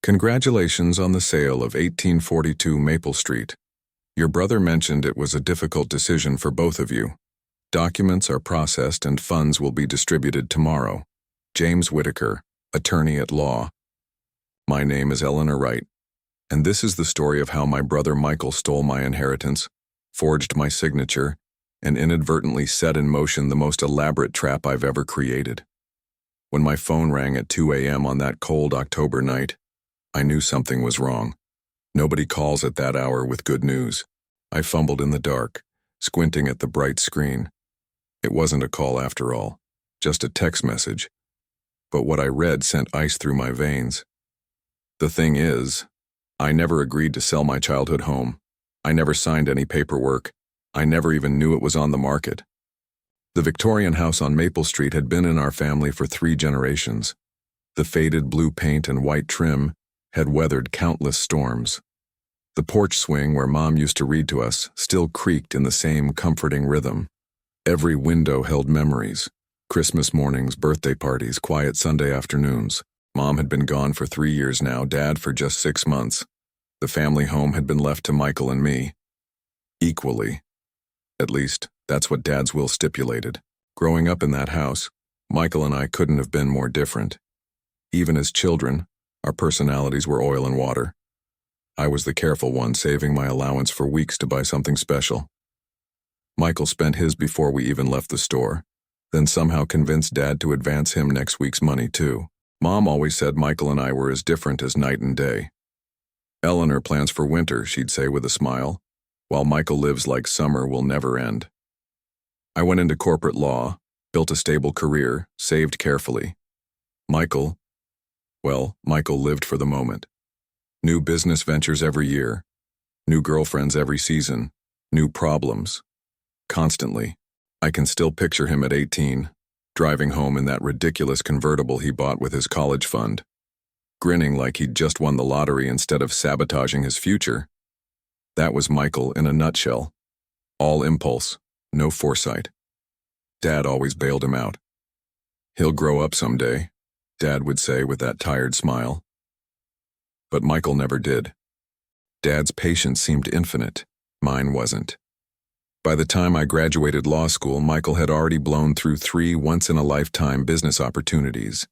Congratulations on the sale of 1842 Maple Street. Your brother mentioned it was a difficult decision for both of you. Documents are processed and funds will be distributed tomorrow. James Whitaker, attorney at law. My name is Eleanor Wright, and this is the story of how my brother Michael stole my inheritance, forged my signature, and inadvertently set in motion the most elaborate trap I've ever created. When my phone rang at 2 a.m. on that cold October night, I knew something was wrong. Nobody calls at that hour with good news. I fumbled in the dark, squinting at the bright screen. It wasn't a call after all, just a text message. But what I read sent ice through my veins. The thing is, I never agreed to sell my childhood home. I never signed any paperwork. I never even knew it was on the market. The Victorian house on Maple Street had been in our family for 3 generations. The faded blue paint and white trim had weathered countless storms. The porch swing where Mom used to read to us still creaked in the same comforting rhythm. Every window held memories. Christmas mornings, birthday parties, quiet Sunday afternoons. Mom had been gone for 3 years now, Dad for just 6 months. The family home had been left to Michael and me. Equally. At least, that's what Dad's will stipulated. Growing up in that house, Michael and I couldn't have been more different. Even as children, our personalities were oil and water. I was the careful one, saving my allowance for weeks to buy something special. Michael spent his before we even left the store, then somehow convinced Dad to advance him next week's money too. Mom always said Michael and I were as different as night and day. Eleanor plans for winter, she'd say with a smile, while Michael lives like summer will never end. I went into corporate law, built a stable career, saved carefully. Michael lived for the moment. New business ventures every year, new girlfriends every season, new problems. Constantly. I can still picture him at 18, driving home in that ridiculous convertible he bought with his college fund, grinning like he'd just won the lottery instead of sabotaging his future. That was Michael in a nutshell. All impulse, no foresight. Dad always bailed him out. "He'll grow up someday," Dad would say with that tired smile. But Michael never did. Dad's patience seemed infinite. Mine wasn't. By the time I graduated law school, Michael had already blown through 3 once-in-a-lifetime business opportunities.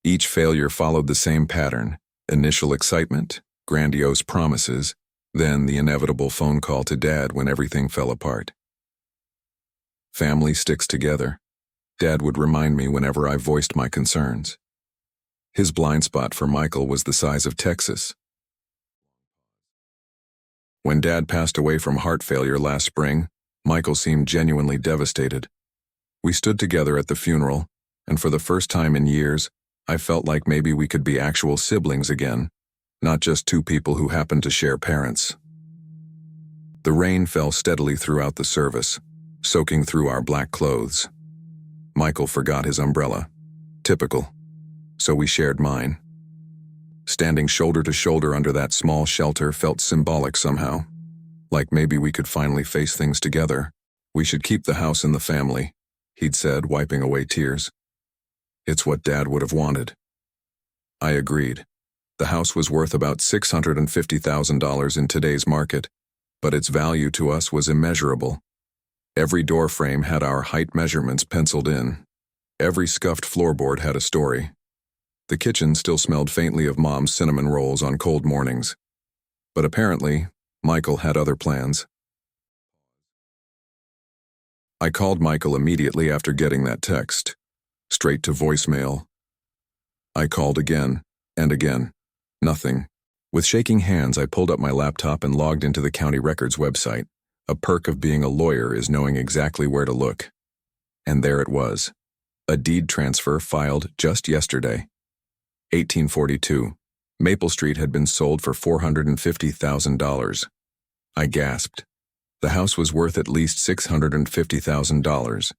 Each failure followed the same pattern: initial excitement, grandiose promises, then the inevitable phone call to Dad when everything fell apart. Family sticks together, Dad would remind me whenever I voiced my concerns. His blind spot for Michael was the size of Texas. When Dad passed away from heart failure last spring, Michael seemed genuinely devastated. We stood together at the funeral, and for the first time in years, I felt like maybe we could be actual siblings again, not just 2 people who happened to share parents. The rain fell steadily throughout the service, soaking through our black clothes. Michael forgot his umbrella. Typical. So we shared mine. Standing shoulder to shoulder under that small shelter felt symbolic somehow. Like maybe we could finally face things together. "We should keep the house in the family," he'd said, wiping away tears. It's what Dad would have wanted. I agreed. The house was worth about $650,000 in today's market, but its value to us was immeasurable. Every door frame had our height measurements penciled in. Every scuffed floorboard had a story. The kitchen still smelled faintly of Mom's cinnamon rolls on cold mornings. But apparently, Michael had other plans. I called Michael immediately after getting that text. Straight to voicemail. I called again, and again. Nothing. With shaking hands, I pulled up my laptop and logged into the county records website. A perk of being a lawyer is knowing exactly where to look. And there it was. A deed transfer filed just yesterday. 1842. Maple Street had been sold for $450,000. I gasped. The house was worth at least $650,000.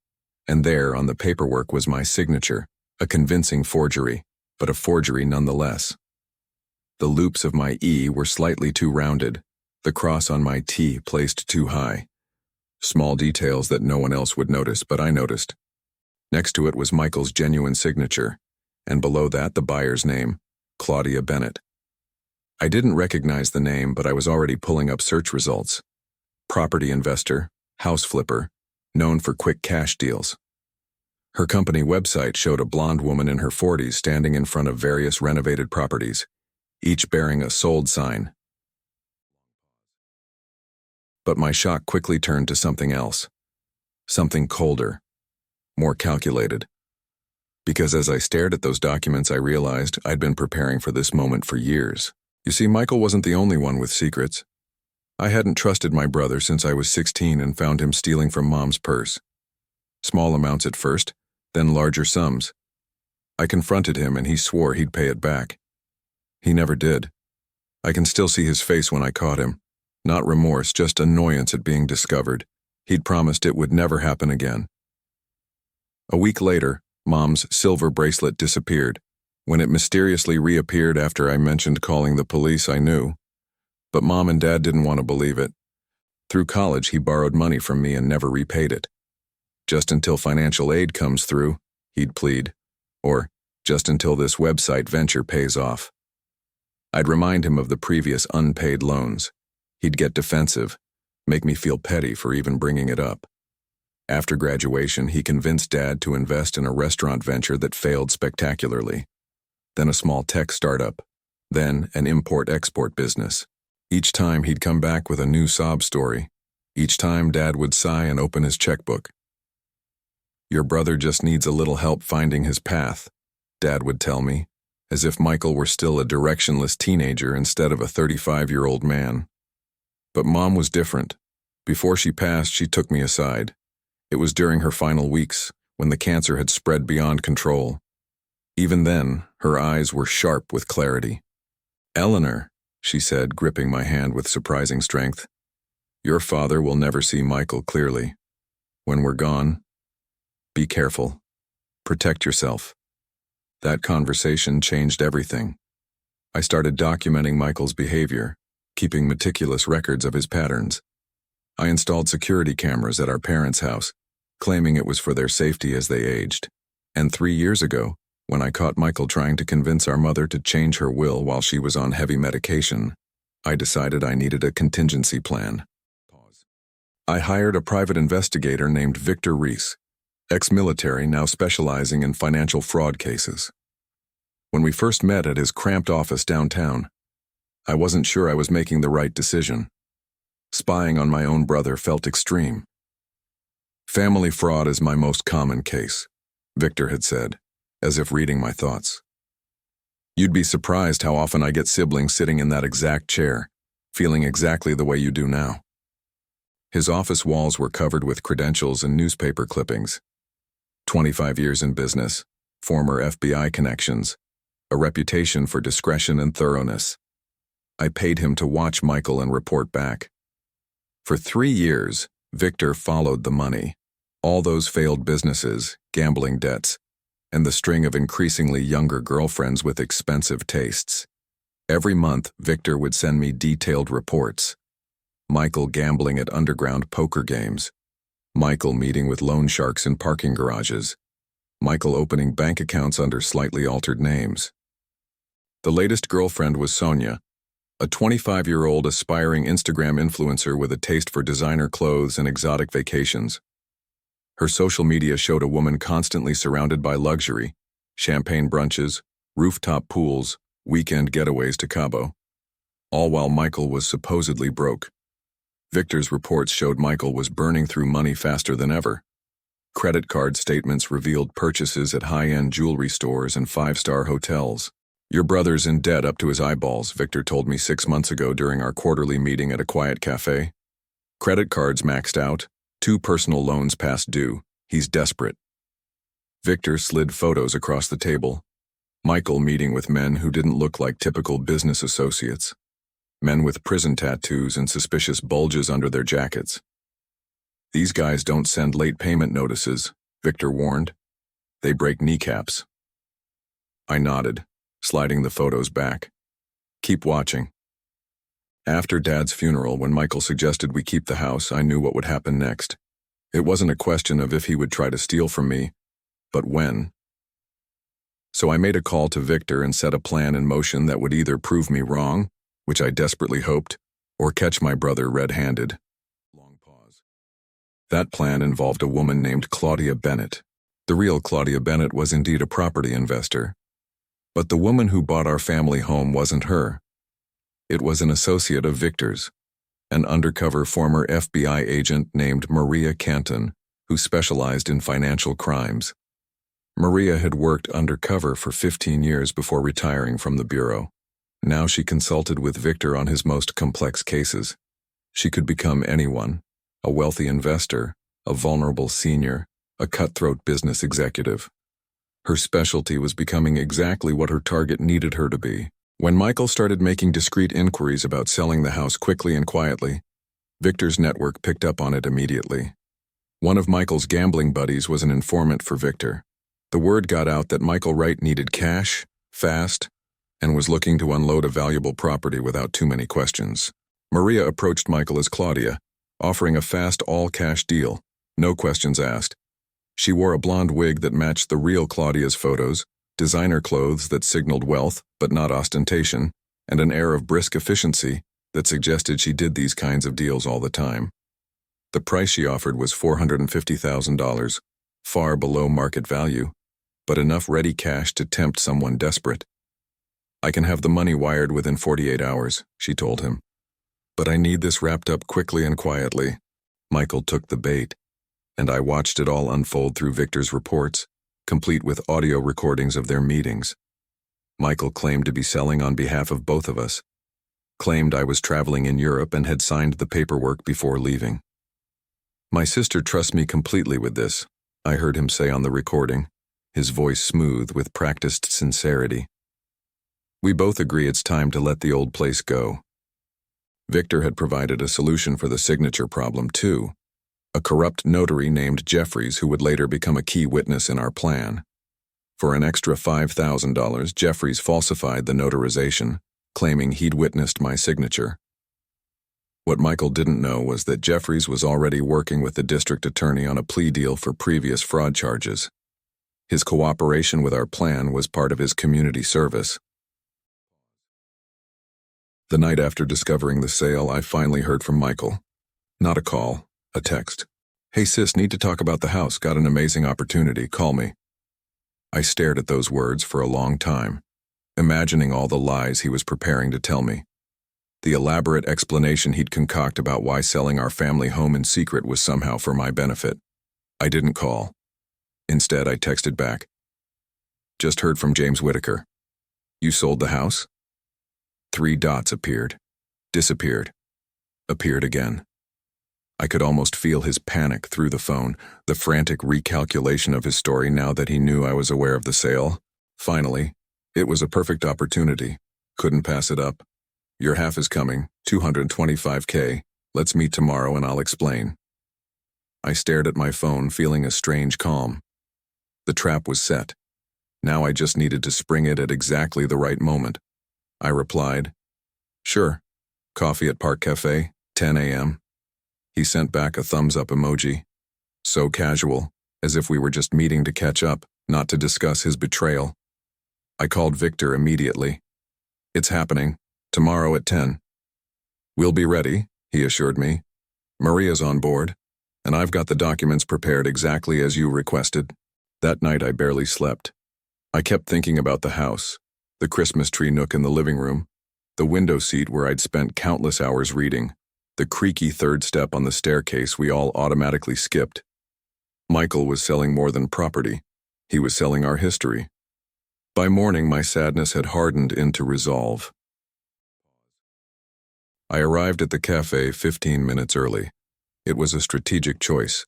And there, on the paperwork, was my signature, a convincing forgery, but a forgery nonetheless. The loops of my E were slightly too rounded, the cross on my T placed too high. Small details that no one else would notice, but I noticed. Next to it was Michael's genuine signature, and below that the buyer's name, Claudia Bennett. I didn't recognize the name, but I was already pulling up search results. Property investor, house flipper, known for quick cash deals. Her company website showed a blonde woman in her 40s standing in front of various renovated properties, each bearing a sold sign. But my shock quickly turned to something else. Something colder, more calculated. Because as I stared at those documents, I realized I'd been preparing for this moment for years. You see, Michael wasn't the only one with secrets. I hadn't trusted my brother since I was 16 and found him stealing from Mom's purse. Small amounts at first, then larger sums. I confronted him and he swore he'd pay it back. He never did. I can still see his face when I caught him. Not remorse, just annoyance at being discovered. He'd promised it would never happen again. A week later, Mom's silver bracelet disappeared. When it mysteriously reappeared after I mentioned calling the police, I knew. But Mom and Dad didn't want to believe it. Through college, he borrowed money from me and never repaid it. Just until financial aid comes through, he'd plead. Or, just until this website venture pays off. I'd remind him of the previous unpaid loans. He'd get defensive, make me feel petty for even bringing it up. After graduation, he convinced Dad to invest in a restaurant venture that failed spectacularly. Then a small tech startup. Then an import-export business. Each time he'd come back with a new sob story. Each time Dad would sigh and open his checkbook. "Your brother just needs a little help finding his path," Dad would tell me, as if Michael were still a directionless teenager instead of a 35-year-old man. But Mom was different. Before she passed, she took me aside. It was during her final weeks, when the cancer had spread beyond control. Even then, her eyes were sharp with clarity. "Eleanor," she said, gripping my hand with surprising strength, "your father will never see Michael clearly. When we're gone, be careful. Protect yourself." That conversation changed everything. I started documenting Michael's behavior, keeping meticulous records of his patterns. I installed security cameras at our parents' house, claiming it was for their safety as they aged. And 3 years ago, when I caught Michael trying to convince our mother to change her will while she was on heavy medication, I decided I needed a contingency plan. I hired a private investigator named Victor Reese, ex-military now specializing in financial fraud cases. When we first met at his cramped office downtown, I wasn't sure I was making the right decision. Spying on my own brother felt extreme. "Family fraud is my most common case," Victor had said, as if reading my thoughts. "You'd be surprised how often I get siblings sitting in that exact chair, feeling exactly the way you do now." His office walls were covered with credentials and newspaper clippings. 25 years in business, former FBI connections, a reputation for discretion and thoroughness. I paid him to watch Michael and report back. For 3 years, Victor followed the money. All those failed businesses, gambling debts, and the string of increasingly younger girlfriends with expensive tastes. Every month, Victor would send me detailed reports. Michael gambling at underground poker games. Michael meeting with loan sharks in parking garages. Michael opening bank accounts under slightly altered names. The latest girlfriend was Sonia, a 25-year-old aspiring Instagram influencer with a taste for designer clothes and exotic vacations. Her social media showed a woman constantly surrounded by luxury, champagne brunches, rooftop pools, weekend getaways to Cabo. All while Michael was supposedly broke. Victor's reports showed Michael was burning through money faster than ever. Credit card statements revealed purchases at high-end jewelry stores and 5-star hotels. "Your brother's in debt up to his eyeballs," Victor told me 6 months ago during our quarterly meeting at a quiet cafe. "Credit cards maxed out, 2 personal loans past due. He's desperate." Victor slid photos across the table. Michael meeting with men who didn't look like typical business associates. Men with prison tattoos and suspicious bulges under their jackets. "These guys don't send late payment notices," Victor warned. "They break kneecaps." I nodded, sliding the photos back. "Keep watching." After Dad's funeral, when Michael suggested we keep the house, I knew what would happen next. It wasn't a question of if he would try to steal from me, but when. So I made a call to Victor and set a plan in motion that would either prove me wrong which I desperately hoped, or catch my brother red-handed. Long pause. That plan involved a woman named Claudia Bennett. The real Claudia Bennett was indeed a property investor. But the woman who bought our family home wasn't her. It was an associate of Victor's, an undercover former FBI agent named Maria Canton, who specialized in financial crimes. Maria had worked undercover for 15 years before retiring from the bureau. Now she consulted with Victor on his most complex cases. She could become anyone: a wealthy investor, a vulnerable senior, a cutthroat business executive. Her specialty was becoming exactly what her target needed her to be. When Michael started making discreet inquiries about selling the house quickly and quietly, Victor's network picked up on it immediately. One of Michael's gambling buddies was an informant for Victor. The word got out that Michael Wright needed cash, fast, and was looking to unload a valuable property without too many questions. Maria approached Michael as Claudia, offering a fast all-cash deal, no questions asked. She wore a blonde wig that matched the real Claudia's photos, designer clothes that signaled wealth but not ostentation, and an air of brisk efficiency that suggested she did these kinds of deals all the time. The price she offered was $450,000, far below market value, but enough ready cash to tempt someone desperate. "I can have the money wired within 48 hours, she told him. "But I need this wrapped up quickly and quietly." Michael took the bait, and I watched it all unfold through Victor's reports, complete with audio recordings of their meetings. Michael claimed to be selling on behalf of both of us, claimed I was traveling in Europe and had signed the paperwork before leaving. "My sister trusts me completely with this," I heard him say on the recording, his voice smooth with practiced sincerity. "We both agree it's time to let the old place go." Victor had provided a solution for the signature problem too, a corrupt notary named Jeffries who would later become a key witness in our plan. For an extra $5,000, Jeffries falsified the notarization, claiming he'd witnessed my signature. What Michael didn't know was that Jeffries was already working with the district attorney on a plea deal for previous fraud charges. His cooperation with our plan was part of his community service. The night after discovering the sale, I finally heard from Michael. Not a call, a text. "Hey sis, need to talk about the house, got an amazing opportunity, call me." I stared at those words for a long time, imagining all the lies he was preparing to tell me. The elaborate explanation he'd concoct about why selling our family home in secret was somehow for my benefit. I didn't call. Instead, I texted back. "Just heard from James Whitaker. You sold the house?" 3 dots appeared, disappeared, appeared again. I could almost feel his panic through the phone, the frantic recalculation of his story now that he knew I was aware of the sale. Finally, it was a perfect opportunity. Couldn't pass it up. "Your half is coming, $225K. Let's meet tomorrow and I'll explain." I stared at my phone, feeling a strange calm. The trap was set. Now I just needed to spring it at exactly the right moment. I replied, "Sure. Coffee at Park Cafe, 10 a.m. He sent back a thumbs-up emoji. So casual, as if we were just meeting to catch up, not to discuss his betrayal. I called Victor immediately. "It's happening. Tomorrow at 10. "We'll be ready," he assured me. "Maria's on board, and I've got the documents prepared exactly as you requested." That night I barely slept. I kept thinking about the house, the Christmas tree nook in the living room, the window seat where I'd spent countless hours reading, the creaky third step on the staircase we all automatically skipped. Michael was selling more than property. He was selling our history. By morning, my sadness had hardened into resolve. I arrived at the cafe 15 minutes early. It was a strategic choice.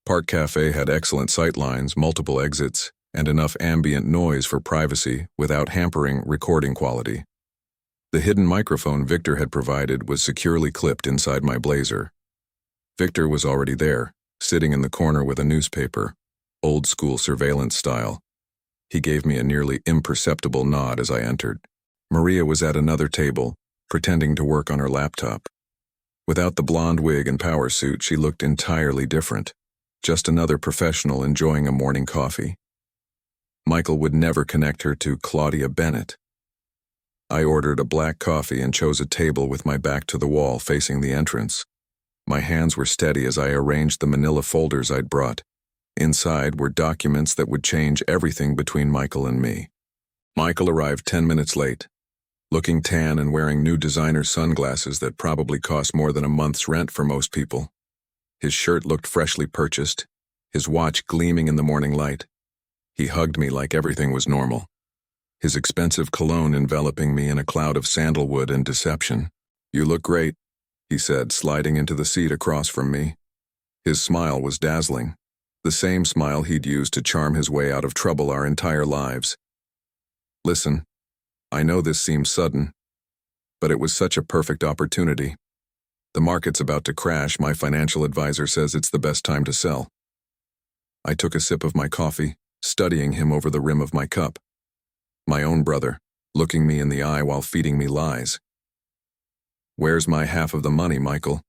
Park Cafe had excellent sightlines, multiple exits, and enough ambient noise for privacy without hampering recording quality. The hidden microphone Victor had provided was securely clipped inside my blazer. Victor was already there, sitting in the corner with a newspaper, old-school surveillance style. He gave me a nearly imperceptible nod as I entered. Maria was at another table, pretending to work on her laptop. Without the blonde wig and power suit, she looked entirely different. Just another professional enjoying a morning coffee. Michael would never connect her to Claudia Bennett. I ordered a black coffee and chose a table with my back to the wall facing the entrance. My hands were steady as I arranged the manila folders I'd brought. Inside were documents that would change everything between Michael and me. Michael arrived 10 minutes late, looking tan and wearing new designer sunglasses that probably cost more than a month's rent for most people. His shirt looked freshly purchased, his watch gleaming in the morning light. He hugged me like everything was normal, his expensive cologne enveloping me in a cloud of sandalwood and deception. "You look great," he said, sliding into the seat across from me. His smile was dazzling, the same smile he'd used to charm his way out of trouble our entire lives. "Listen, I know this seems sudden, but it was such a perfect opportunity. The market's about to crash. My financial advisor says it's the best time to sell." I took a sip of my coffee, studying him over the rim of my cup. My own brother, looking me in the eye while feeding me lies. "Where's my half of the money, Michael?"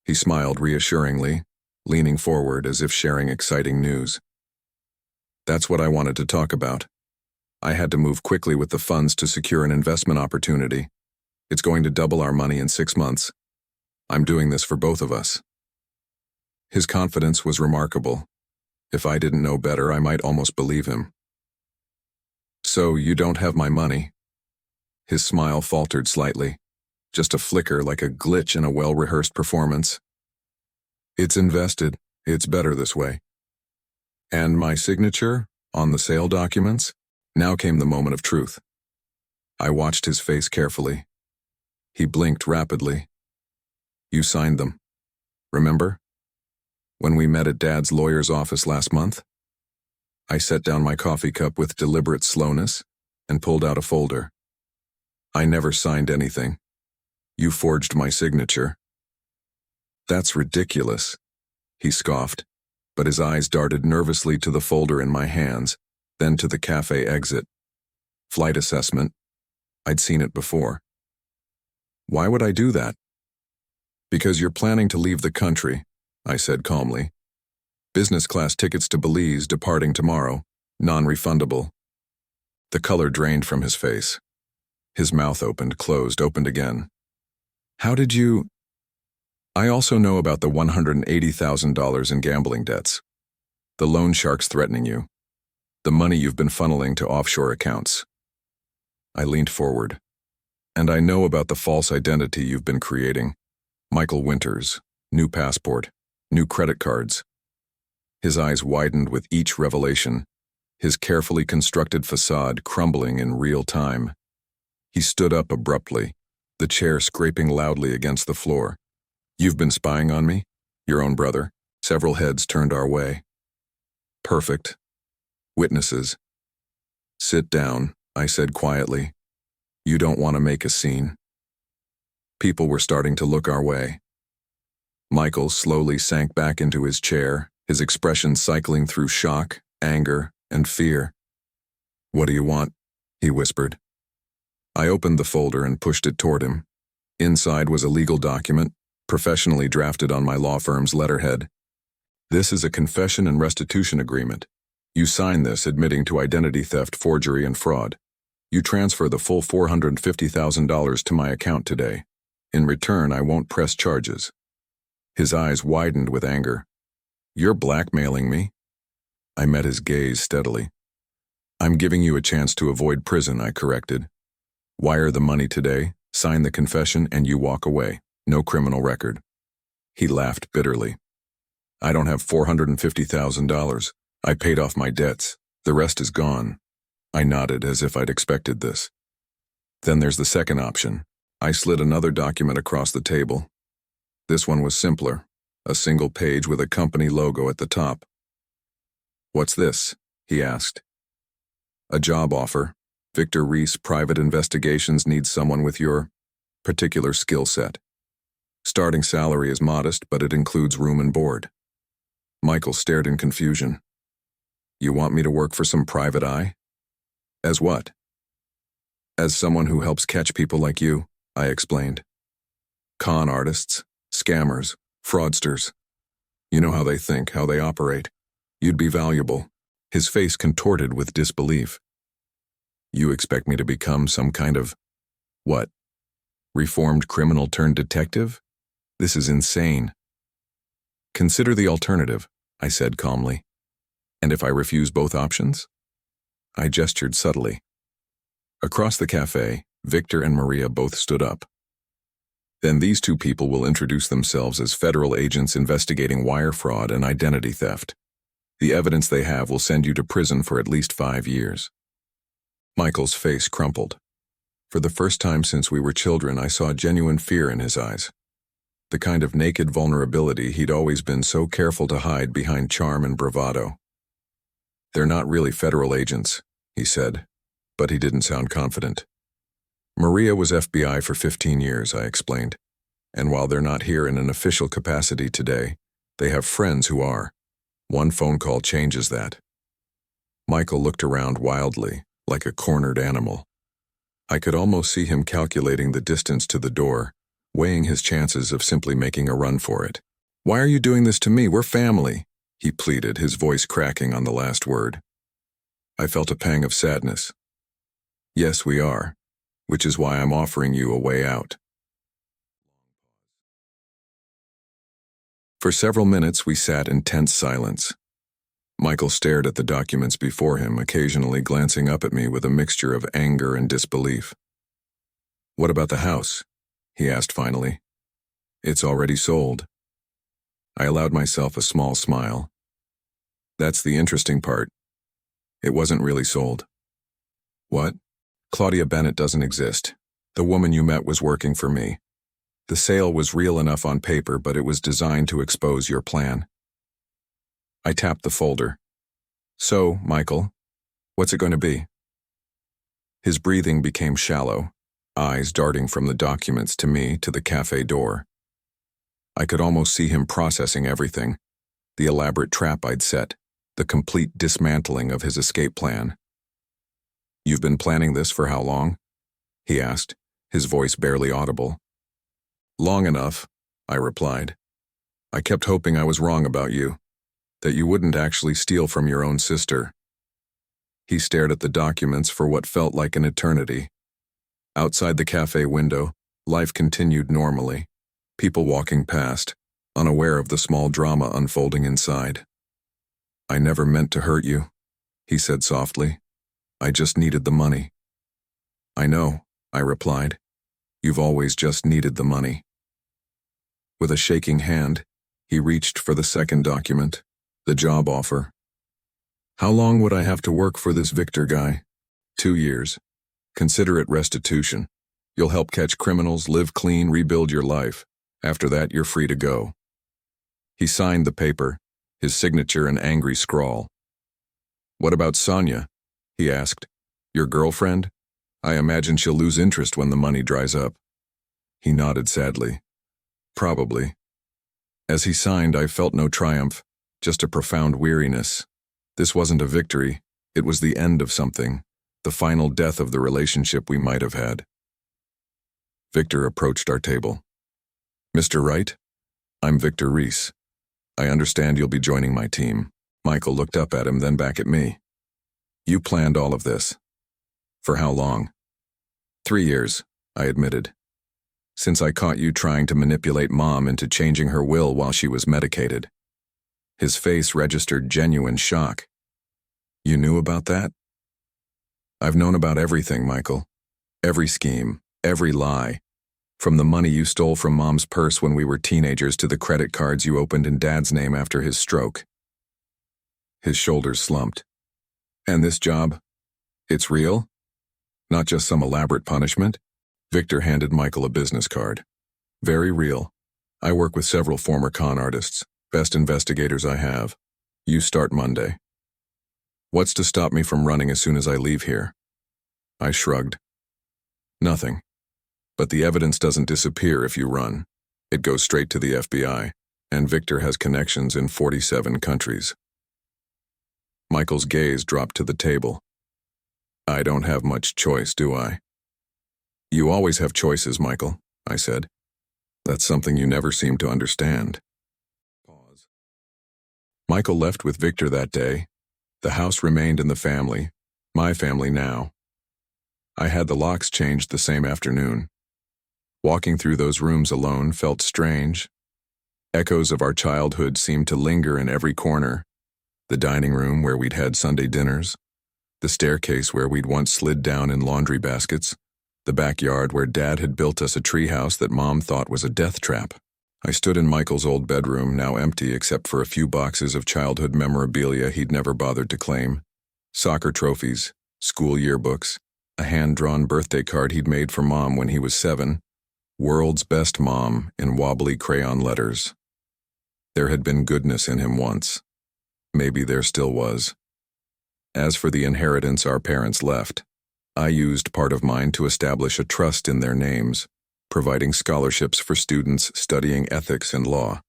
He smiled reassuringly, leaning forward as if sharing exciting news. "That's what I wanted to talk about. I had to move quickly with the funds to secure an investment opportunity. It's going to double our money in 6 months. I'm doing this for both of us." His confidence was remarkable. If I didn't know better, I might almost believe him. "So you don't have my money?" His smile faltered slightly, just a flicker like a glitch in a well-rehearsed performance. "It's invested. It's better this way." "And my signature on the sale documents?" Now came the moment of truth. I watched his face carefully. He blinked rapidly. "You signed them. Remember? When we met at Dad's lawyer's office last month?" I set down my coffee cup with deliberate slowness and pulled out a folder. "I never signed anything. You forged my signature." "That's ridiculous," he scoffed, but his eyes darted nervously to the folder in my hands, then to the cafe exit. Flight assessment. I'd seen it before. "Why would I do that?" "Because you're planning to leave the country," I said calmly. "Business class tickets to Belize departing tomorrow, non-refundable." The color drained from his face. His mouth opened, closed, opened again. "How did you—" "I also know about the $180,000 in gambling debts. The loan sharks threatening you. The money you've been funneling to offshore accounts." I leaned forward. "And I know about the false identity you've been creating. Michael Winters, new passport, new credit cards." His eyes widened with each revelation, his carefully constructed facade crumbling in real time. He stood up abruptly, the chair scraping loudly against the floor. "You've been spying on me? Your own brother?" Several heads turned our way. "Perfect. Witnesses." "Sit down," I said quietly. "You don't want to make a scene." People were starting to look our way. Michael slowly sank back into his chair, his expression cycling through shock, anger, and fear. "What do you want?" he whispered. I opened the folder and pushed it toward him. Inside was a legal document, professionally drafted on my law firm's letterhead. "This is a confession and restitution agreement. You sign this admitting to identity theft, forgery, and fraud. You transfer the full $450,000 to my account today. In return, I won't press charges." His eyes widened with anger. "You're blackmailing me?" I met his gaze steadily. "I'm giving you a chance to avoid prison," I corrected. "Wire the money today, sign the confession, and you walk away. No criminal record." He laughed bitterly. "I don't have $450,000. I paid off my debts. The rest is gone." I nodded as if I'd expected this. "Then there's the second option." I slid another document across the table. This one was simpler, a single page with a company logo at the top. "What's this?" he asked. "A job offer. Victor Reese Private Investigations needs someone with your particular skill set. Starting salary is modest, but it includes room and board." Michael stared in confusion. "You want me to work for some private eye?" "As what?" "As someone who helps catch people like you," I explained. "Con artists, scammers, fraudsters. You know how they think, how they operate. You'd be valuable." His face contorted with disbelief. You expect me to become some kind of, what, reformed criminal turned detective? This is insane. Consider the alternative, I said calmly. And if I refuse both options? I gestured subtly. Across the cafe, Victor and Maria both stood up. Then these two people will introduce themselves as federal agents investigating wire fraud and identity theft. The evidence they have will send you to prison for at least 5 years. Michael's face crumpled. For the first time since we were children, I saw genuine fear in his eyes. The kind of naked vulnerability he'd always been so careful to hide behind charm and bravado. They're not really federal agents, he said, but he didn't sound confident. Maria was FBI for 15 years, I explained, and while they're not here in an official capacity today, they have friends who are. One phone call changes that. Michael looked around wildly, like a cornered animal. I could almost see him calculating the distance to the door, weighing his chances of simply making a run for it. "Why are you doing this to me? We're family," he pleaded, his voice cracking on the last word. I felt a pang of sadness. "Yes, we are, which is why I'm offering you a way out." For several minutes, we sat in tense silence. Michael stared at the documents before him, occasionally glancing up at me with a mixture of anger and disbelief. "What about the house?" he asked finally. "It's already sold." I allowed myself a small smile. "That's the interesting part. It wasn't really sold." "What?" "Claudia Bennett doesn't exist. The woman you met was working for me. The sale was real enough on paper, but it was designed to expose your plan." I tapped the folder. "So, Michael, what's it going to be?" His breathing became shallow, eyes darting from the documents to me to the cafe door. I could almost see him processing everything, the elaborate trap I'd set, the complete dismantling of his escape plan. "You've been planning this for how long?" he asked, his voice barely audible. "Long enough," I replied. "I kept hoping I was wrong about you, that you wouldn't actually steal from your own sister." He stared at the documents for what felt like an eternity. Outside the cafe window, life continued normally, people walking past, unaware of the small drama unfolding inside. "I never meant to hurt you," he said softly. "I just needed the money." "I know," I replied. "You've always just needed the money." With a shaking hand, he reached for the second document, the job offer. "How long would I have to work for this Victor guy?" 2 years. Consider it restitution. You'll help catch criminals, live clean, rebuild your life. After that, you're free to go." He signed the paper, his signature an angry scrawl. "What about Sonia?" he asked. "Your girlfriend? I imagine she'll lose interest when the money dries up." He nodded sadly. "Probably." As he signed, I felt no triumph, just a profound weariness. This wasn't a victory, it was the end of something, the final death of the relationship we might have had. Victor approached our table. "Mr. Wright, I'm Victor Reese. I understand you'll be joining my team." Michael looked up at him, then back at me. "You planned all of this. For how long?" 3 years, I admitted. "Since I caught you trying to manipulate Mom into changing her will while she was medicated." His face registered genuine shock. "You knew about that?" "I've known about everything, Michael. Every scheme, every lie. From the money you stole from Mom's purse when we were teenagers to the credit cards you opened in Dad's name after his stroke." His shoulders slumped. "And this job? It's real? Not just some elaborate punishment?" Victor handed Michael a business card. "Very real. I work with several former con artists, best investigators I have. You start Monday." "What's to stop me from running as soon as I leave here?" I shrugged. "Nothing. But the evidence doesn't disappear if you run. It goes straight to the FBI, and Victor has connections in 47 countries." Michael's gaze dropped to the table. "I don't have much choice, do I?" "You always have choices, Michael," I said. "That's something you never seem to understand." Pause. Michael left with Victor that day. The house remained in the family, my family now. I had the locks changed the same afternoon. Walking through those rooms alone felt strange. Echoes of our childhood seemed to linger in every corner. The dining room where we'd had Sunday dinners, the staircase where we'd once slid down in laundry baskets, the backyard where Dad had built us a treehouse that Mom thought was a death trap. I stood in Michael's old bedroom, now empty except for a few boxes of childhood memorabilia he'd never bothered to claim. Soccer trophies, school yearbooks, a hand-drawn birthday card he'd made for Mom when he was 7, "World's Best Mom" in wobbly crayon letters. There had been goodness in him once. Maybe there still was. As for the inheritance our parents left, I used part of mine to establish a trust in their names, providing scholarships for students studying ethics and law.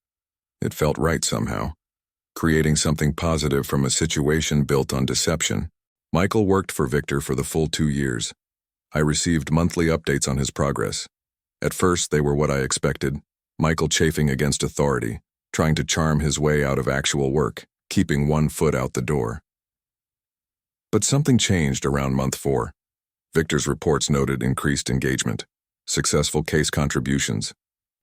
It felt right somehow, creating something positive from a situation built on deception. Michael worked for Victor for the full 2 years. I received monthly updates on his progress. At first, they were what I expected, Michael chafing against authority, trying to charm his way out of actual work, keeping one foot out the door. But something changed around month 4. Victor's reports noted increased engagement, successful case contributions,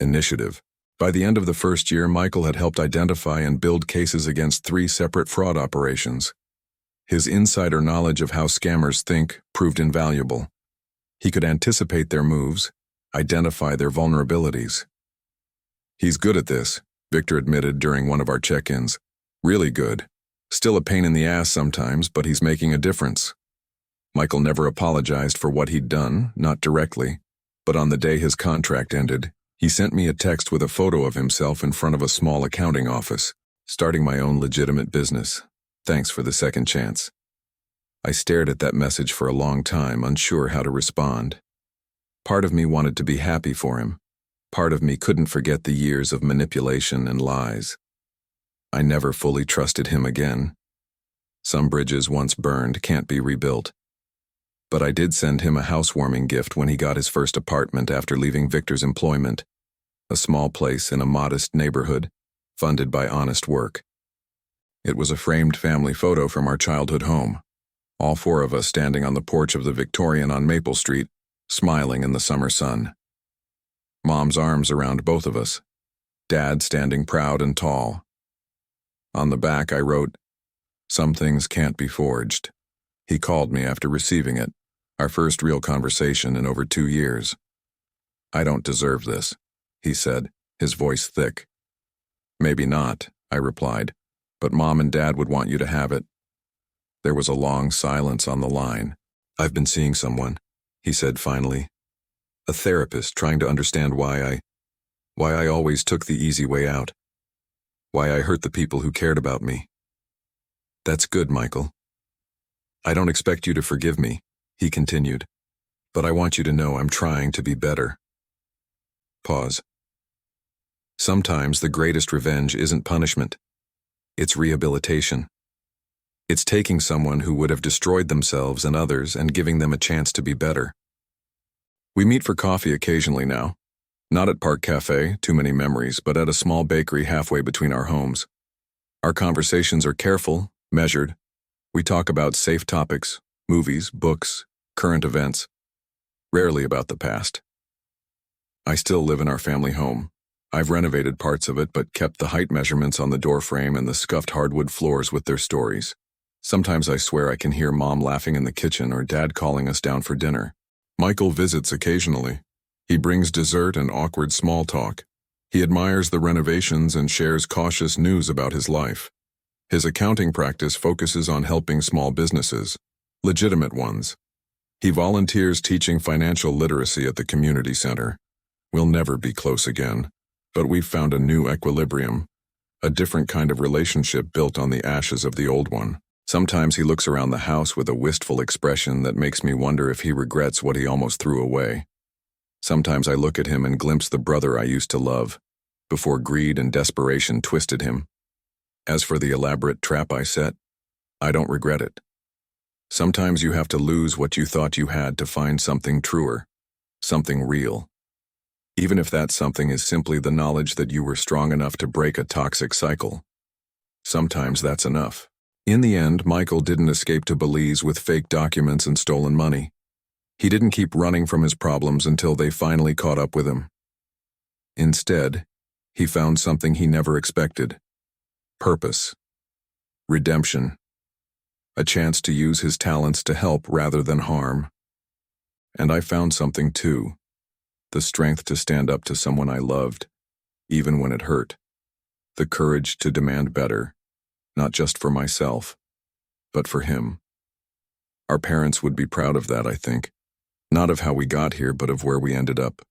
initiative. By the end of the first year, Michael had helped identify and build cases against 3 separate fraud operations. His insider knowledge of how scammers think proved invaluable. He could anticipate their moves, identify their vulnerabilities. "He's good at this," Victor admitted during one of our check-ins. "Really good. Still a pain in the ass sometimes, but he's making a difference." Michael never apologized for what he'd done, not directly, but on the day his contract ended, he sent me a text with a photo of himself in front of a small accounting office, starting my own legitimate business. Thanks for the second chance. I stared at that message for a long time, unsure how to respond. Part of me wanted to be happy for him. Part of me couldn't forget the years of manipulation and lies. I never fully trusted him again. Some bridges once burned can't be rebuilt. But I did send him a housewarming gift when he got his first apartment after leaving Victor's employment, a small place in a modest neighborhood, funded by honest work. It was a framed family photo from our childhood home, all 4 of us standing on the porch of the Victorian on Maple Street, smiling in the summer sun. Mom's arms around both of us, Dad standing proud and tall. On the back I wrote, "Some things can't be forged." He called me after receiving it, our first real conversation in over 2 years. "I don't deserve this," he said, his voice thick. "Maybe not," I replied, "but Mom and Dad would want you to have it." There was a long silence on the line. "I've been seeing someone," he said finally. "A therapist trying to understand why I always took the easy way out. Why I hurt the people who cared about me." "That's good, Michael. I don't expect you to forgive me," he continued, "but I want you to know I'm trying to be better." Pause. Sometimes the greatest revenge isn't punishment. It's rehabilitation. It's taking someone who would have destroyed themselves and others and giving them a chance to be better. We meet for coffee occasionally now. Not at Park Cafe, too many memories, but at a small bakery halfway between our homes. Our conversations are careful, measured. We talk about safe topics, movies, books, current events. Rarely about the past. I still live in our family home. I've renovated parts of it but kept the height measurements on the doorframe and the scuffed hardwood floors with their stories. Sometimes I swear I can hear Mom laughing in the kitchen or Dad calling us down for dinner. Michael visits occasionally. He brings dessert and awkward small talk. He admires the renovations and shares cautious news about his life. His accounting practice focuses on helping small businesses, legitimate ones. He volunteers teaching financial literacy at the community center. We'll never be close again, but we've found a new equilibrium, a different kind of relationship built on the ashes of the old one. Sometimes he looks around the house with a wistful expression that makes me wonder if he regrets what he almost threw away. Sometimes I look at him and glimpse the brother I used to love, before greed and desperation twisted him. As for the elaborate trap I set, I don't regret it. Sometimes you have to lose what you thought you had to find something truer, something real. Even if that something is simply the knowledge that you were strong enough to break a toxic cycle. Sometimes that's enough. In the end, Michael didn't escape to Belize with fake documents and stolen money. He didn't keep running from his problems until they finally caught up with him. Instead, he found something he never expected: purpose, redemption, a chance to use his talents to help rather than harm. And I found something too: the strength to stand up to someone I loved, even when it hurt. The courage to demand better, not just for myself, but for him. Our parents would be proud of that, I think. Not of how we got here, but of where we ended up.